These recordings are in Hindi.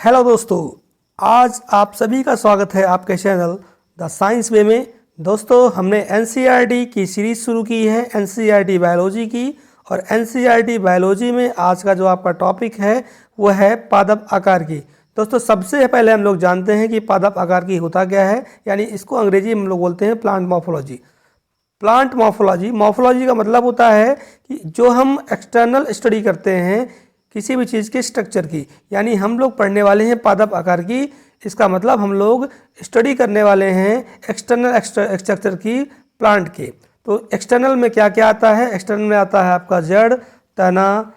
हेलो दोस्तों, आज आप सभी का स्वागत है आपके चैनल द साइंस वे में। दोस्तों, हमने एनसीईआरटी की सीरीज़ शुरू की है, एनसीईआरटी बायोलॉजी की। और एनसीईआरटी बायोलॉजी में आज का जो आपका टॉपिक है वो है पादप आकार की। दोस्तों, सबसे पहले हम लोग जानते हैं कि पादप आकार की होता क्या है, यानी इसको अंग्रेजी में हम लोग बोलते हैं plant morphology. Plant morphology, morphology का मतलब होता है कि जो हम एक्सटर्नल स्टडी करते हैं किसी भी चीज़ के स्ट्रक्चर की, यानी हम लोग पढ़ने वाले हैं पादप आकार की। इसका मतलब हम लोग स्टडी करने वाले हैं एक्सटर्नल स्ट्रक्चर की प्लांट के। तो एक्सटर्नल में क्या क्या आता है? एक्सटर्नल में आता है आपका जड़, तना,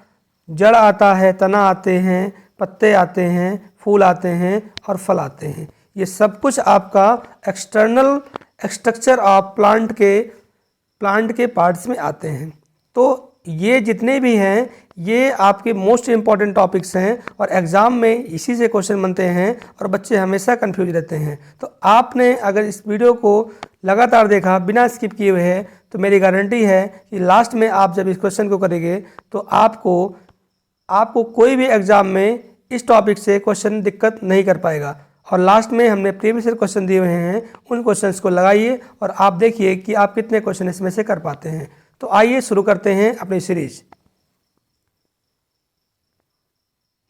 जड़ आता है, तना आते हैं, पत्ते आते हैं, फूल आते हैं और फल आते हैं। ये सब कुछ आपका एक्सटर्नल स्ट्रक्चर ऑफ प्लांट के पार्ट्स में आते हैं। तो ये जितने भी हैं ये आपके मोस्ट इम्पॉर्टेंट टॉपिक्स हैं और एग्ज़ाम में इसी से क्वेश्चन बनते हैं और बच्चे हमेशा कंफ्यूज रहते हैं। तो आपने अगर इस वीडियो को लगातार देखा बिना स्किप किए हुए है तो मेरी गारंटी है कि लास्ट में आप जब इस क्वेश्चन को करेंगे तो आपको कोई भी एग्ज़ाम में इस टॉपिक से क्वेश्चन दिक्कत नहीं कर पाएगा। और लास्ट में हमने प्रीवियस क्वेश्चन दिए हुए हैं, उन क्वेश्चंस को लगाइए और आप देखिए कि आप कितने क्वेश्चन इसमें से कर पाते हैं। तो आइए शुरू करते हैं अपनी सीरीज।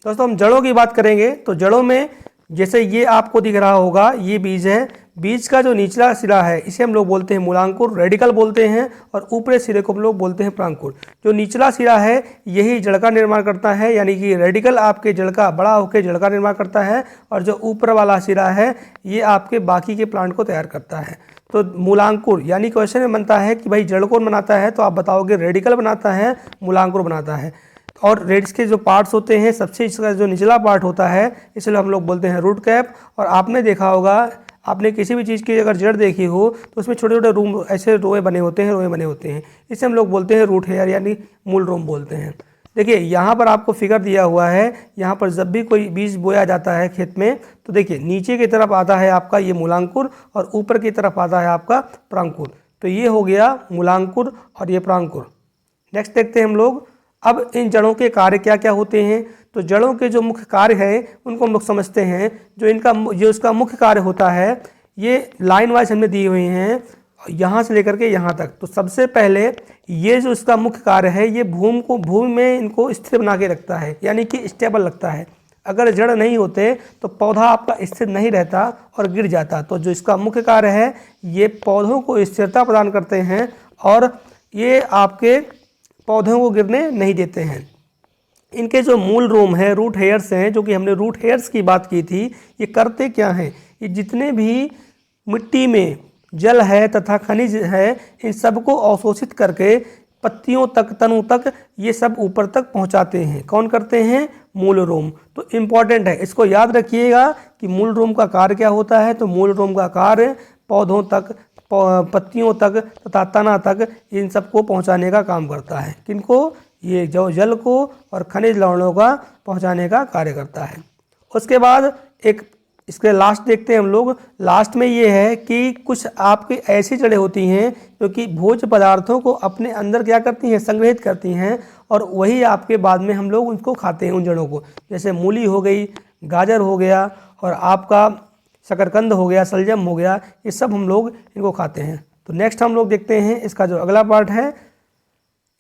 दोस्तों, हम जड़ों की बात करेंगे तो जड़ों में जैसे ये आपको दिख रहा होगा, ये बीज है। बीज का जो निचला सिरा है इसे हम लोग बोलते हैं मूलांकुर, रेडिकल बोलते हैं, और ऊपरी सिरे को हम लोग बोलते हैं प्रांकुर। जो निचला सिरा है यही जड़ का निर्माण करता है, यानी कि रेडिकल आपके जड़ का बड़ा होकर जड़ का निर्माण करता है, और जो ऊपर वाला सिरा है ये आपके बाकी के प्लांट को तैयार करता है। तो मूलांकुर, यानी क्वेश्चन में बनता है कि भाई जड़ कौन बनाता है, तो आप बताओगे रेडिकल बनाता है, मूलांकुर बनाता है। और रेड्स के जो पार्ट्स होते हैं, सबसे इसका जो निचला पार्ट होता है इसलिए हम लोग बोलते हैं रूट कैप। और आपने देखा होगा, आपने किसी भी चीज़ की अगर जड़ देखी हो तो उसमें छोटे छोटे रूम ऐसे रोए बने होते हैं, इसे हम लोग बोलते हैं रूट हेयर यानी मूल रोम बोलते हैं। देखिए यहाँ पर आपको फिगर दिया हुआ है, यहाँ पर जब भी कोई बीज बोया जाता है खेत में तो देखिए नीचे की तरफ आता है आपका ये मूलांकुर और ऊपर की तरफ आता है आपका प्रांकुर। तो ये हो गया मूलांकुर और ये प्रांकुर। नेक्स्ट देखते हैं हम लोग अब इन जड़ों के कार्य क्या क्या होते हैं। तो जड़ों के जो मुख्य कार्य हैं उनको हम लोग समझते हैं। जो इसका मुख्य कार्य होता है ये लाइन वाइज हमने दिए हुए हैं, यहाँ से लेकर के यहाँ तक। तो सबसे पहले ये जो इसका मुख्य कार्य है ये भूमि में इनको स्थिर बना के रखता है, यानी कि स्टेबल रखता है। अगर जड़ नहीं होते तो पौधा आपका स्थिर नहीं रहता और गिर जाता। तो जो इसका मुख्य कार्य है ये पौधों को स्थिरता प्रदान करते हैं और ये आपके पौधों को गिरने नहीं देते हैं। इनके जो मूल रोम है, रूट हेयर्स हैं, जो कि हमने रूट हेयर्स की बात की थी, ये करते क्या हैं? ये जितने भी मिट्टी में जल है तथा खनिज है इन सबको अवशोषित करके पत्तियों तक, तनों तक, ये सब ऊपर तक पहुंचाते हैं। कौन करते हैं? मूल रोम। तो इम्पॉर्टेंट है, इसको याद रखिएगा कि मूल रोम का कार्य क्या होता है। तो मूल रोम का कार्य पौधों तक, पत्तियों तक तथा तना तक इन सबको पहुंचाने का काम करता है। किनको? ये जो जल को और खनिज लवणों का पहुंचाने का कार्य करता है। उसके बाद एक इसके लास्ट देखते हैं हम लोग। लास्ट में ये है कि कुछ आपकी ऐसी जड़ें होती हैं जो कि भोज्य पदार्थों को अपने अंदर क्या करती हैं? संग्रहित करती हैं, और वही आपके बाद में हम लोग उनको खाते हैं उन जड़ों को। जैसे मूली हो गई, गाजर हो गया, और आपका शकरकंद हो गया, सलजम हो गया, ये सब हम लोग इनको खाते हैं। तो नेक्स्ट हम लोग देखते हैं इसका जो अगला पार्ट है,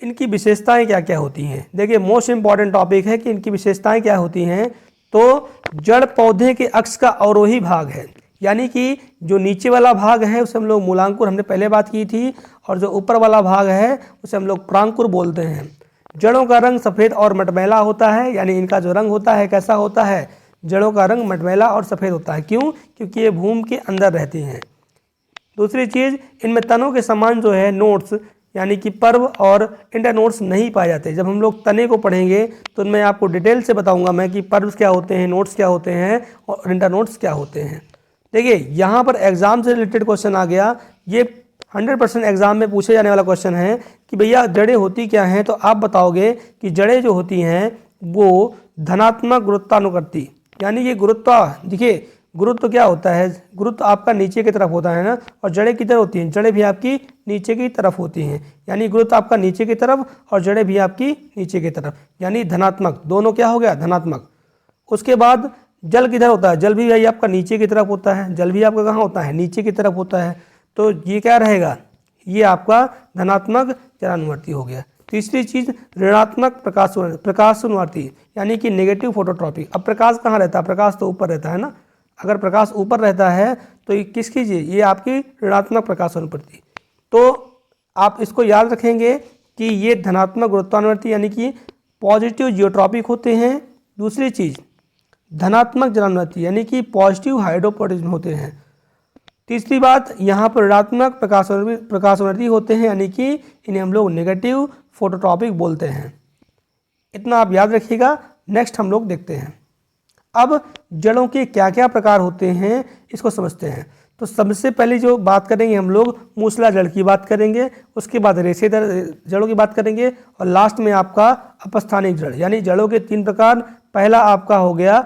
इनकी विशेषताएं क्या क्या होती हैं। देखिए मोस्ट इम्पॉर्टेंट टॉपिक है कि इनकी विशेषताएं क्या होती हैं। तो जड़ पौधे के अक्ष का अवरोही भाग है, यानी कि जो नीचे वाला भाग है उसे हम लोग मूलांकुर, हमने पहले बात की थी, और जो ऊपर वाला भाग है उसे हम लोग प्रांकुर बोलते हैं। जड़ों का रंग सफ़ेद और मटमैला होता है, यानी इनका जो रंग होता है कैसा होता है? जड़ों का रंग मटमैला और सफ़ेद होता है। क्यों? क्योंकि ये भूमि के अंदर रहती हैं। दूसरी चीज़, इनमें तनों के समान जो है नोट्स, यानी कि पर्व और इंटरनोड्स नहीं पाए जाते। जब हम लोग तने को पढ़ेंगे तो उनमें आपको डिटेल से बताऊंगा मैं कि पर्व क्या होते हैं, नोट्स क्या होते हैं और इंटरनोड्स क्या होते हैं। देखिए यहाँ पर एग्जाम से रिलेटेड क्वेश्चन आ गया। ये 100% एग्जाम में पूछे जाने वाला क्वेश्चन है कि भैया जड़ें होती क्या हैं। तो आप बताओगे कि जड़ें जो होती हैं वो धनात्मक गुरुत्वानुवर्ती, यानी ये देखिए गुरुत्व क्या होता है? गुरुत्व आपका नीचे की तरफ होता है ना, और जड़ें किधर होती हैं? जड़ें भी आपकी नीचे की तरफ होती हैं, यानी गुरुत्व आपका नीचे की तरफ और जड़ें भी आपकी नीचे की तरफ, यानी धनात्मक। दोनों क्या हो गया? धनात्मक। उसके बाद जल किधर होता है, जल भी भाई आपका नीचे की तरफ होता है, जल भी आपका कहाँ होता है, नीचे की तरफ होता है। तो ये क्या रहेगा, ये आपका धनात्मक जलानुवर्ती हो गया। तीसरी चीज़ ऋणात्मक प्रकाशानुवर्ती यानी कि नेगेटिव फोटोट्रॉपिक। अब प्रकाश कहाँ रहता है, प्रकाश तो ऊपर रहता है ना, अगर प्रकाश ऊपर रहता है तो ये किसकी चीज़, ये आपकी ऋणात्मक प्रकाशानुवर्ती। तो आप इसको याद रखेंगे कि ये धनात्मक गुरुत्वानुवर्ती यानी कि पॉजिटिव जियोट्रॉपिक होते हैं। दूसरी चीज़ धनात्मक जलानुवर्ती यानी कि पॉजिटिव हाइड्रोपोटिज्म होते हैं। तीसरी बात यहाँ पर ऋणात्मक प्रकाशानुवर्ती होते हैं यानी कि इन्हें हम लोग नेगेटिव फोटोट्रॉपिक बोलते हैं। इतना आप याद रखिएगा। नेक्स्ट हम लोग देखते हैं अब जड़ों के क्या क्या प्रकार होते हैं, इसको समझते हैं। तो सबसे पहले जो बात करेंगे हम लोग मूसला जड़ की बात करेंगे, उसके बाद रेशेदार जड़ों की बात करेंगे और लास्ट में आपका अपस्थानिक जड़ यानी जड़ों के 3 प्रकार। पहला आपका हो गया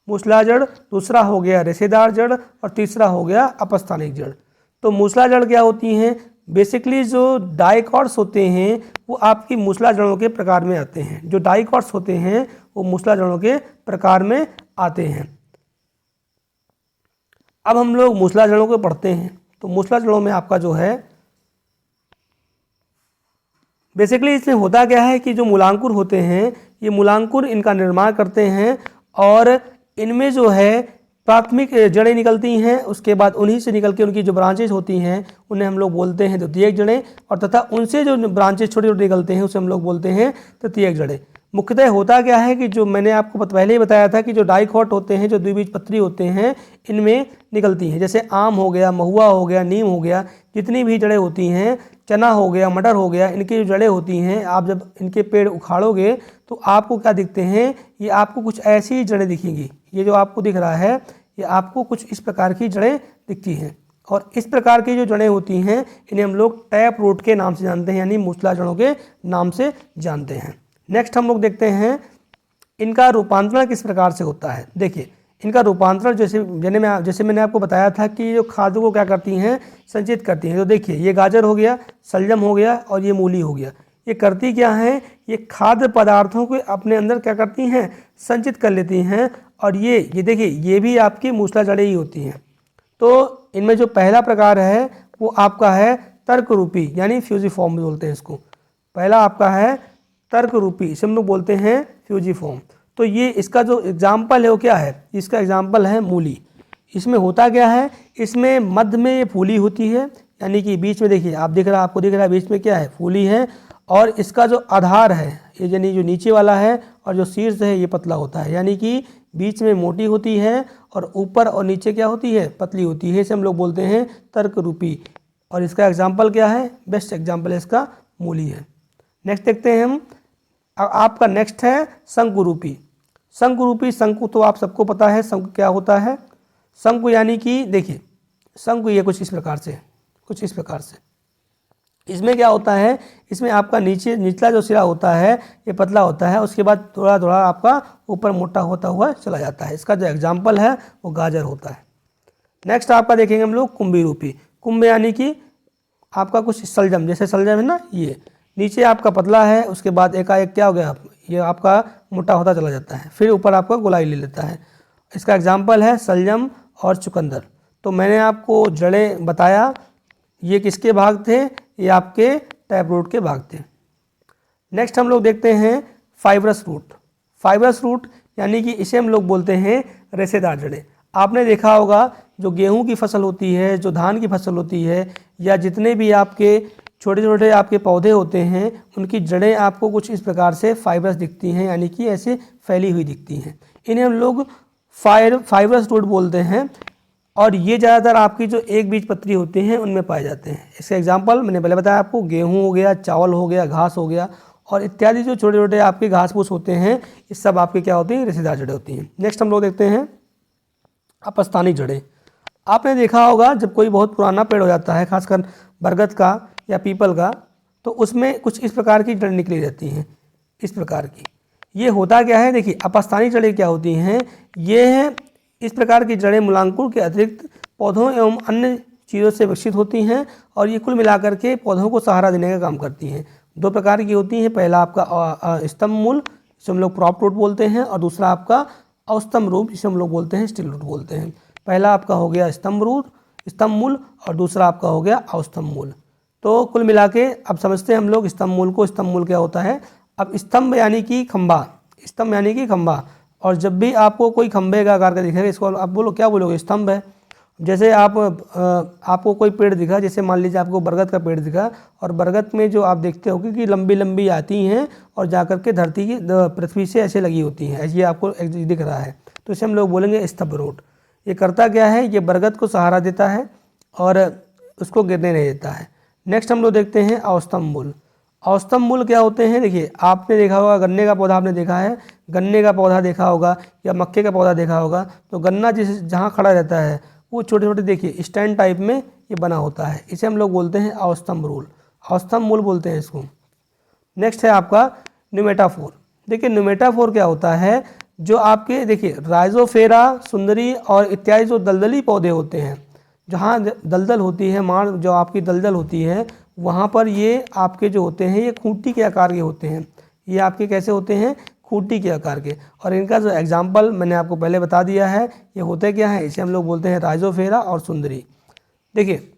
मूसला जड़, दूसरा हो गया रेशेदार जड़ और तीसरा हो गया अपस्थानिक जड़। तो मूसला जड़ क्या होती हैं, बेसिकली जो डाइकॉट्स होते हैं वो आपकी मूसला जड़ों के प्रकार में आते हैं। जो डाइकॉट्स होते हैं वो मूसला जड़ों के प्रकार में आते हैं। अब हम लोग मूसला जड़ों को पढ़ते हैं। तो मूसला जड़ों में आपका जो है बेसिकली इसमें होता क्या है कि जो मूलांकुर होते हैं ये मूलांकुर इनका निर्माण करते हैं और इनमें जो है प्राथमिक जड़ें निकलती हैं, उसके बाद उन्हीं से निकल के उनकी जो ब्रांचेज होती हैं उन्हें हम लोग बोलते हैं द्वितीयक जड़ें, और तथा उनसे जो ब्रांचेज छोटे छोटे निकलते हैं उसे हम लोग बोलते हैं तृतीयक जड़ें। मुख्यतः होता क्या है कि जो मैंने आपको पहले ही बताया था कि जो डाइकॉट होते हैं, जो द्विबीजपत्री होते हैं, इनमें निकलती हैं। जैसे आम हो गया, महुआ हो गया, नीम हो गया, जितनी भी जड़ें होती हैं, चना हो गया, मटर हो गया, इनकी जो जड़ें होती हैं, आप जब इनके पेड़ उखाड़ोगे तो आपको क्या दिखते हैं, ये आपको कुछ ऐसी जड़ें दिखेंगी। ये जो आपको दिख रहा है ये आपको कुछ इस प्रकार की जड़ें दिखती हैं। और इस प्रकार की जो जड़ें होती हैं इन्हें हम लोग टैप रूट के नाम से जानते हैं, यानी मूसला जड़ों के नाम से जानते हैं। नेक्स्ट हम लोग देखते हैं इनका रूपांतरण किस प्रकार से होता है। देखिए इनका रूपांतरण जैसे मैंने आपको बताया था कि जो खाद्य को क्या करती हैं, संचित करती हैं। तो देखिए ये गाजर हो गया, शलजम हो गया और ये मूली हो गया। ये करती क्या हैं, ये खाद्य पदार्थों को अपने अंदर क्या करती हैं, संचित कर लेती हैं। और ये देखिए ये भी आपकी मूसला जड़ें ही होती हैं। तो इनमें जो पहला प्रकार है वो आपका है तर्क रूपी यानी फ्यूजिफॉर्म बोलते हैं इसको। पहला आपका है तर्क रूपी, इसे हम लोग बोलते हैं फ्यूजिफॉर्म। तो ये इसका जो एग्जाम्पल है वो क्या है, इसका एग्जाम्पल है मूली। इसमें होता क्या है, इसमें मध्य में ये फूली होती है, यानी कि बीच में देखिए आपको दिख रहा है बीच में क्या है, फूली है। और इसका जो आधार है ये यानी जो नीचे वाला है और जो शीर्ष है ये पतला होता है, यानी कि बीच में मोटी होती है और ऊपर और नीचे क्या होती है, पतली होती है। इसे हम लोग बोलते हैं तर्क रूपी। और इसका एग्जाम्पल क्या है, बेस्ट एग्जाम्पल है इसका मूली है। नेक्स्ट देखते हैं हम, आपका नेक्स्ट है शंकुरूपी। शंकुरूपी, शंकु तो आप सबको पता है शंकु क्या होता है। शंकु यानी कि देखिए शंकु ये कुछ इस प्रकार से इसमें क्या होता है, इसमें आपका निचला जो सिरा होता है ये पतला होता है, उसके बाद थोड़ा थोड़ा आपका ऊपर मोटा होता हुआ चला जाता है। इसका जो एग्जाम्पल है वो गाजर होता है। नेक्स्ट आपका देखेंगे हम लोग कुंभी रूपी। कुंभ यानी कि आपका कुछ शलजम, जैसे शलजम है ना, ये नीचे आपका पतला है, उसके बाद एकाएक क्या हो गया, ये आपका मोटा होता चला जाता है, फिर ऊपर आपका गोलाई ले लेता है। इसका एग्जाम्पल है शलजम और चुकंदर। तो मैंने आपको जड़ें बताया, ये किसके भाग थे, ये आपके टैप रूट के भाग थे। नेक्स्ट हम लोग देखते हैं फाइब्रस रूट। फाइब्रस रूट यानी कि इसे हम लोग बोलते हैं रेशेदार जड़ें। आपने देखा होगा जो गेहूं की फसल होती है, जो धान की फसल होती है, या जितने भी आपके छोटे छोटे आपके पौधे होते हैं, उनकी जड़ें आपको कुछ इस प्रकार से फाइब्रस दिखती हैं, यानी कि ऐसे फैली हुई दिखती हैं। इन्हें हम लोग फाइब्रस रूट बोलते हैं। और ये ज़्यादातर आपकी जो एक बीज पत्री होती हैं उनमें पाए जाते हैं। इसका एग्जाम्पल मैंने पहले बताया आपको, गेहूं हो गया, चावल हो गया, घास हो गया और इत्यादि जो छोटे छोटे आपके घास फूस होते हैं, ये सब आपके क्या होती हैं, रेशेदार जड़ें होती हैं। नेक्स्ट हम लोग देखते हैं अपस्थानिक जड़ें। आपने देखा होगा जब कोई बहुत पुराना पेड़ हो जाता है, खासकर बरगद का या पीपल का, तो उसमें कुछ इस प्रकार की जड़ें निकली रहती हैं, इस प्रकार की। ये होता क्या है, देखिए अपस्थानिक जड़ें क्या होती हैं, ये है इस प्रकार की जड़ें मूलांकुर के अतिरिक्त पौधों एवं अन्य चीज़ों से विकसित होती हैं और ये कुल मिलाकर के पौधों को सहारा देने का काम करती हैं। 2 प्रकार की होती हैं, पहला आपका स्तंभ मूल, जिसे हम लोग प्रॉप रूट बोलते हैं, और दूसरा आपका अवस्तंभ रूप जिसे हम लोग बोलते हैं स्टिल रूट बोलते हैं। पहला आपका हो गया स्तंभ रूट स्तंभ मूल और दूसरा आपका हो गया अवस्तंभ मूल। तो कुल मिला के अब समझते हैं हम लोग स्तंभ मूल को। स्तंभ मूल क्या होता है? अब स्तंभ यानी कि खंभा, स्तंभ यानी कि खंभा, और जब भी आपको कोई खंभे का आकार का दिखेगा इसको आप बोलो क्या बोलोगे? स्तंभ है। जैसे आपको कोई पेड़ दिखा, जैसे मान लीजिए आपको बरगद का पेड़ दिखा और बरगद में जो आप देखते हो कि लंबी लंबी आती हैं और जाकर के धरती की पृथ्वी से ऐसे लगी होती हैं, ऐसे आपको दिख रहा है, तो इसे हम लोग बोलेंगे स्तंभ रूट। ये करता क्या है? ये बरगद को सहारा देता है और उसको गिरने नहीं देता है। नेक्स्ट हम लोग देखते हैं अवस्तंभ मूल। अवस्तंभ मूल क्या होते हैं? देखिए आपने देखा होगा गन्ने का पौधा, आपने देखा है गन्ने का पौधा देखा होगा या मक्के का पौधा देखा होगा, तो गन्ना जिस जहाँ खड़ा रहता है वो छोटे छोटे देखिए स्टैंड टाइप में ये बना होता है, इसे हम लोग बोलते हैं अवस्तंभ मूल, अवस्तंभ मूल बोलते हैं इसको। नेक्स्ट है आपका न्यूमेटाफोर। देखिए न्यूमेटाफोर क्या होता है? जो आपके देखिए राइजोफेरा, सुंदरी और इत्यादि जो दलदली पौधे होते हैं, जहाँ दलदल होती है, माड़ जो आपकी दलदल होती है, वहाँ पर ये आपके जो होते हैं ये खूंटी के आकार के होते हैं। ये आपके कैसे होते हैं? खूंटी के आकार के। और इनका जो एग्जाम्पल मैंने आपको पहले बता दिया है, ये होते क्या है? इसे हम लोग बोलते हैं राइजोफेरा और सुंदरी। देखिए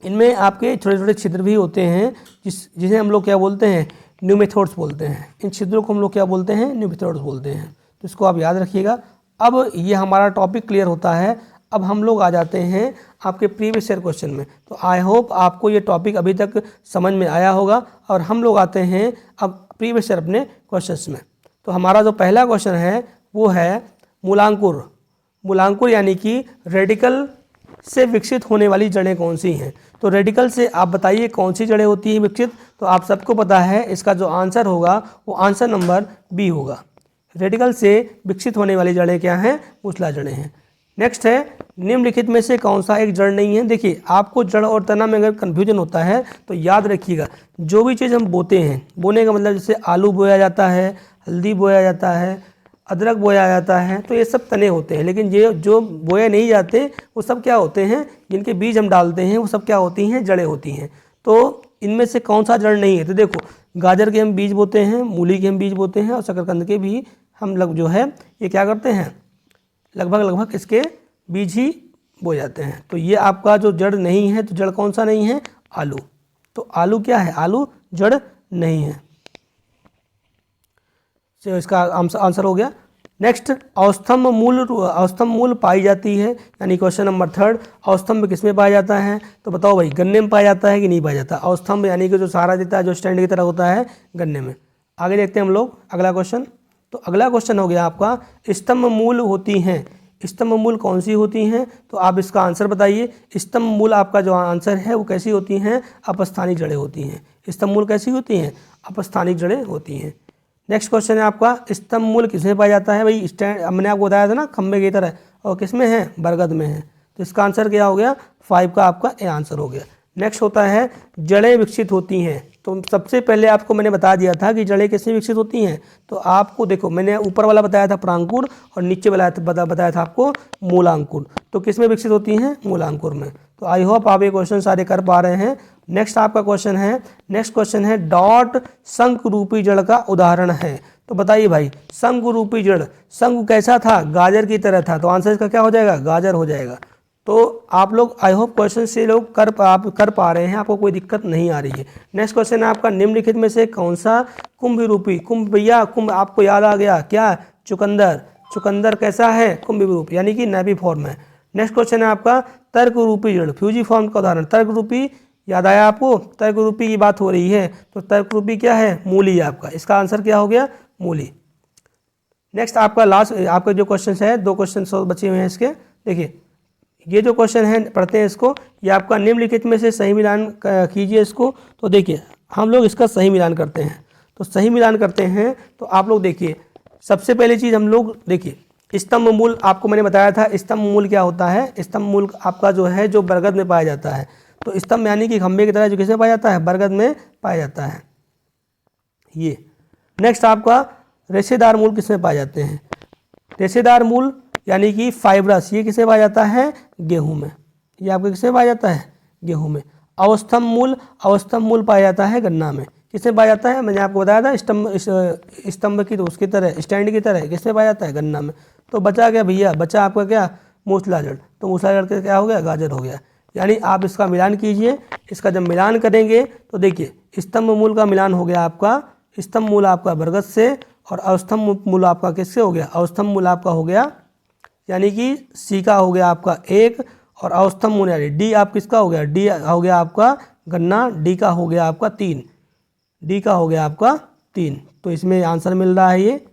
इनमें आपके छोटे छोटे छिद्र भी होते हैं जिसे हम लोग क्या बोलते हैं? न्यूमेथोड्स बोलते हैं। इन छिद्रों को हम लोग क्या बोलते हैं? न्यूमेथोड्स बोलते हैं। तो इसको आप याद रखिएगा। अब ये हमारा टॉपिक क्लियर होता है। अब हम लोग आ जाते हैं आपके प्रीवियस ईयर क्वेश्चन में। तो आई होप आपको ये टॉपिक अभी तक समझ में आया होगा और हम लोग आते हैं अब प्रीवियस ईयर अपने क्वेश्चंस में। तो हमारा जो पहला क्वेश्चन है वो है मूलांकुर। मूलांकुर यानी कि रेडिकल से विकसित होने वाली जड़ें कौन सी हैं? तो रेडिकल से आप बताइए कौन सी जड़ें होती हैं विकसित? तो आप सबको पता है इसका जो आंसर होगा वो आंसर नंबर बी होगा। रेडिकल से विकसित होने वाली जड़ें क्या हैं? मूसला जड़ें हैं। नेक्स्ट है निम्नलिखित में से कौन सा एक जड़ नहीं है? देखिए आपको जड़ और तना में अगर कन्फ्यूजन होता है तो याद रखिएगा, जो भी चीज़ हम बोते हैं, बोने का मतलब जैसे आलू बोया जाता है, हल्दी बोया जाता है, अदरक बोया जाता है, तो ये सब तने होते हैं। लेकिन ये जो बोए नहीं जाते वो सब क्या होते हैं? जिनके बीज हम डालते हैं वो सब क्या होती हैं? जड़ें होती हैं। तो इनमें से कौन सा जड़ नहीं है? तो देखो गाजर के हम बीज बोते हैं, मूली के हम बीज बोते हैं और शकरकंद के भी हम लोग जो है ये क्या करते हैं? लगभग इसके बीज ही बो जाते हैं। तो ये आपका जो जड़ नहीं है, तो जड़ कौन सा नहीं है? आलू। तो आलू क्या है? आलू जड़ नहीं है। तो इसका आंसर हो गया। नेक्स्ट अवस्तंभ मूल पाई जाती है, यानी क्वेश्चन नंबर 3, अवस्तंभ किस में पाया जाता है? तो बताओ भाई गन्ने में पाया जाता है कि नहीं पाया जाता? अवस्तंभ यानी कि जो सहारा देता है, जो स्टैंड की तरह होता है, गन्ने में। आगे देखते हैं हम लोग अगला क्वेश्चन। तो अगला क्वेश्चन हो गया आपका स्तंभ मूल होती हैं। स्तंभ मूल कौन सी होती हैं? तो आप इसका आंसर बताइए। स्तंभ मूल आपका जो आंसर है वो कैसी होती हैं? अपस्थानिक जड़ें होती हैं। स्तंभ मूल कैसी होती हैं? अपस्थानिक जड़ें होती हैं। नेक्स्ट क्वेश्चन है आपका स्तंभ मूल किसमें पाया जाता है? भाई स्टैंड मैंने आपको बताया था ना, खंबे की तरह, और किसमें है? बरगद में है। तो इसका आंसर क्या हो गया? 5 का आपका ए आंसर हो गया। नेक्स्ट होता है जड़ें विकसित होती हैं। तो सबसे पहले आपको मैंने बता दिया था कि जड़ें कैसे विकसित होती हैं। तो आपको देखो मैंने ऊपर वाला बताया था परांकुर और नीचे वाला बताया था आपको मूलांकुर। तो किस में विकसित होती हैं? मूलांकुर में। तो आई होप आप ये क्वेश्चन सारे कर पा रहे हैं। नेक्स्ट आपका क्वेश्चन है, नेक्स्ट क्वेश्चन है डॉट शंकु रूपी जड़ का उदाहरण है। तो बताइए भाई शंकु रूपी जड़, शंकु कैसा था? गाजर की तरह था। तो आंसर इसका क्या हो जाएगा? गाजर हो जाएगा। तो आप लोग आई होप क्वेश्चन से लोग आप कर पा रहे हैं, आपको कोई दिक्कत नहीं आ रही है। नेक्स्ट क्वेश्चन है आपका निम्नलिखित में से कौन सा कुंभ रूपी? कुंभ भैया कुंभ आपको याद आ गया क्या? चुकंदर। चुकंदर कैसा है? कुंभ रूप यानी कि नेवी फॉर्म है। नेक्स्ट क्वेश्चन है आपका तर्क रूपी जड़, फ्यूजी फॉर्म का उदाहरण। तर्क रूपी याद आया आपको? तर्क रूपी की बात हो रही है, तो तर्क रूपी क्या है? मूली आपका। इसका आंसर क्या हो गया? मूली। नेक्स्ट आपका लास्ट आपका जो क्वेश्चन है, 2 क्वेश्चन बचे हुए हैं इसके। देखिए ये जो क्वेश्चन है पढ़ते हैं इसको। ये आपका निम्नलिखित में से सही मिलान कीजिए इसको। तो देखिए हम लोग इसका सही मिलान करते हैं। तो सही मिलान करते हैं तो आप लोग देखिए सबसे पहली चीज़ हम लोग देखिए स्तंभ मूल, आपको मैंने बताया था स्तंभ मूल क्या होता है। स्तंभ मूल आपका जो है जो बरगद में पाया जाता है। तो स्तंभ यानी कि खंबे की तरह जो किसमें पाया जाता है? बरगद में पाया जाता है ये। नेक्स्ट आपका रेशेदार मूल किसमें पाए जाते हैं? रेशेदार मूल यानी कि फाइब्रस, ये किसे पाया जाता है? गेहूं में। ये आपके किसे पाया जाता है? गेहूं में। अवस्थम मूल पाया जाता है गन्ना में। किसमें पाया जाता है? मैंने आपको बताया था स्तंभ की, तो उसकी तरह, स्टैंड की तरह किसमें पाया जाता है? गन्ना में। तो बचा क्या भैया? बचा आपका क्या? मूसलाजड़। तो मूसलाजड़ का क्या हो गया? गाजर हो गया। यानी आप इसका मिलान कीजिए। इसका जब मिलान करेंगे तो देखिए, स्तंभ मूल का मिलान हो गया आपका, स्तंभ मूल आपका बरगद से, और अवस्थम्भ मूल आपका किससे हो गया? अवस्थम्भ मूल आपका हो गया, यानी कि सी का हो गया आपका 1, और अवस्थम्भ मूल यानी डी आप किसका हो गया? डी हो गया आपका गन्ना, डी का हो गया आपका 3, डी का हो गया आपका 3। तो इसमें आंसर मिल रहा है, ये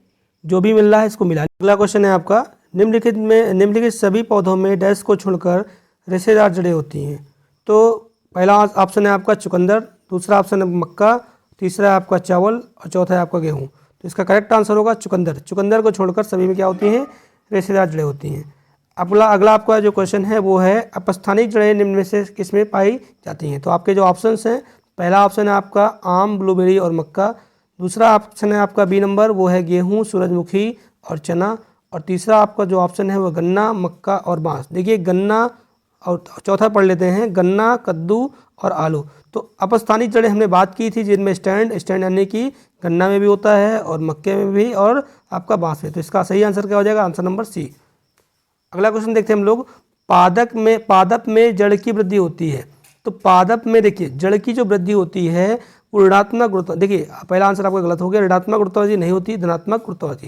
जो भी मिल रहा है इसको मिला। अगला क्वेश्चन है आपका, निम्नलिखित सभी पौधों में डैश को छोड़कर रेशेदार जड़ें होती हैं। तो पहला ऑप्शन है आपका चुकंदर, दूसरा ऑप्शन है मक्का, तीसरा है आपका चावल, और चौथा है आपका गेहूँ। तो इसका करेक्ट आंसर होगा चुकंदर। चुकंदर को छोड़कर सभी में क्या होती हैं? रेशेदार जड़ें होती हैं। अगला आपका जो क्वेश्चन है वो है, अपस्थानिक जड़ें निम्न में से किसमें पाई जाती हैं? तो आपके जो ऑप्शंस हैं, पहला ऑप्शन है आपका आम, ब्लूबेरी और मक्का, दूसरा ऑप्शन है आपका बी नंबर, वो है गेहूँ, सूरजमुखी और चना, और तीसरा आपका जो ऑप्शन है वो गन्ना, मक्का और बांस। देखिए गन्ना, और चौथा पढ़ लेते हैं, गन्ना, कद्दू और आलू। तो अपस्थानिक जड़ें हमने बात की थी, जिनमें स्टैंड यानी कि गन्ना में भी होता है, और मक्के में भी, और आपका बांस में। तो इसका सही आंसर क्या हो जाएगा? Answer number C. अगला क्वेश्चन देखते हैं हम लोग, पादप में जड़ की वृद्धि होती है। तो पादप में देखिए जड़ की जो वृद्धि होती है वो ऋणात्मक गुरुत्व, देखिए पहला आंसर आपका गलत हो गया, ऋणात्मक गुरुत्वाकर्षण नहीं होती, धनात्मक गुरुत्वाकर्षण।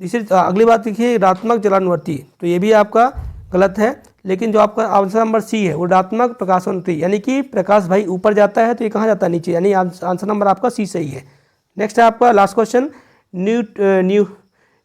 तीसरी अगली बात देखिए, ऋणात्मक जलानुवर्ती, तो ये भी आपका गलत है। लेकिन जो आपका आंसर नंबर सी है वो ऋणात्मक प्रकाशवंती, यानी कि प्रकाश भाई ऊपर जाता है तो ये कहाँ जाता है? नीचे, यानी आंसर नंबर आपका सी सही है। नेक्स्ट है आपका लास्ट क्वेश्चन,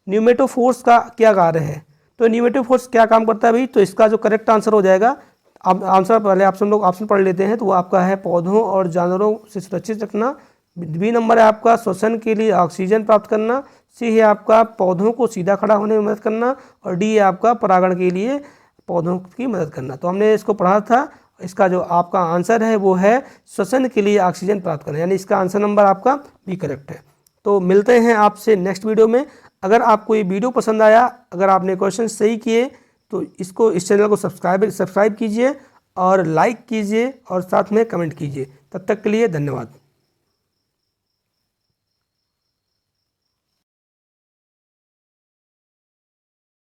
न्यूमेटोफोर्स का क्या कार्य है? तो न्यूमेटोफोर्स क्या काम करता है भाई? तो इसका जो करेक्ट आंसर हो जाएगा, अब आंसर पहले ऑप्शन लोग ऑप्शन पढ़ लेते हैं, तो वो आपका है पौधों और जानवरों से सुरक्षित रखना, बी नंबर है आपका श्वसन के लिए ऑक्सीजन प्राप्त करना, सी है आपका पौधों को सीधा खड़ा होने में मदद करना, और डी है आपका परागण के लिए पौधों की मदद करना। तो हमने इसको पढ़ा था, इसका जो आपका आंसर है वो है श्वसन के लिए ऑक्सीजन प्राप्त करना, यानी इसका आंसर नंबर आपका बी करेक्ट है। तो मिलते हैं आपसे नेक्स्ट वीडियो में। अगर आपको ये वीडियो पसंद आया, अगर आपने क्वेश्चन सही किए, तो इस चैनल को सब्सक्राइब कीजिए और लाइक कीजिए और साथ में कमेंट कीजिए। तब तक के लिए धन्यवाद।